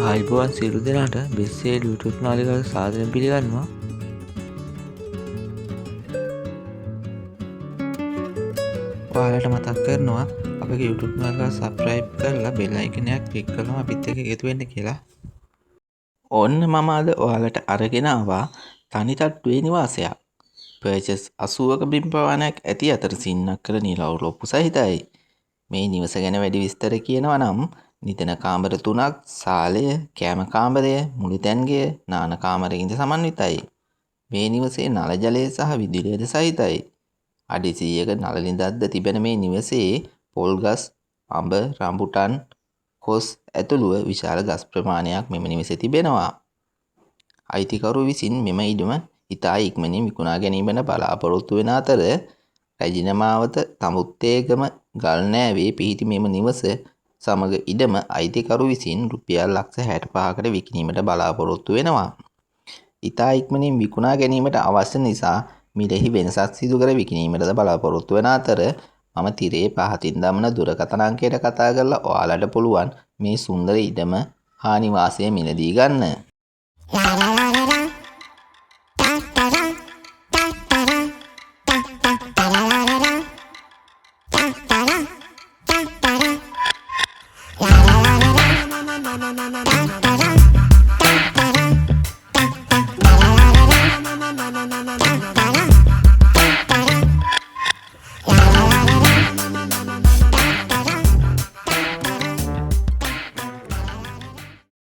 ආයිබෝවන් සියලු දෙනාට බෙස්සේ YouTube නාලිකාවට සාදරයෙන් පිළිගන්නවා. ඔයාලට මතක් කරනවා අපගේ YouTube නාලිකාව subscribe කරලා bell icon එක click කරලා අපිත් එක්ක එකතු වෙන්න කියලා. ඔන්න මම අද ඔයාලට අරගෙන ආවා තනි තට්ටුවේ නිවාසයක්. purchase 80ක බිම් ප්‍රමාණයක් ඇති අතර සින්නක් කළ නිලවු ලොප්පු සහිතයි. මේ නිවස ගැන වැඩි විස්තර කියනවා නම් නිදන කාමර 3ක්, සාලය, කෑම කාමරය, මුළුතැන්ගෙය, නාන කාමරකින්ද සමන්විතයි. මේ නිවසේ නල ජලය සහ විදුලියද සහිතයි. අඩි 100ක නල ළිඳක්ද තිබෙන මේ නිවසේ පොල් ගස්, අඹ, රම්බුටන්, කොස් ඇතුළුව විශාල ගස් ප්‍රමාණයක් මෙම නිවසේ තිබෙනවා. අයිතිකරු විසින් මෙම ඉඩම ඉතා ඉක්මනින් විකුණා ගැනීමට බලාපොරොත්තු වෙන අතර රැජින මාවත තමුත්තේගම ගල්නෑවේ පිහිටි මෙම නිවස සමග ඉඩම අයිතිකරු විසින් රුපියල් ලක්ෂ 65කට විකිණීමට බලාපොරොත්තු වෙනවා. ඉතා ඉක්මනින් විකුණා ගැනීමට අවශ්‍ය නිසා මිලෙහි වෙනසක් සිදු කර විකිණීමටද බලාපොරොත්තු වෙන අතර මම තිරේ පහතින් දමන දුරකථන අංකයට කතා කරලා ඔයාලට පුළුවන් මේ සුන්දර ඉඩම හා නිවාසය මිලදී ගන්න.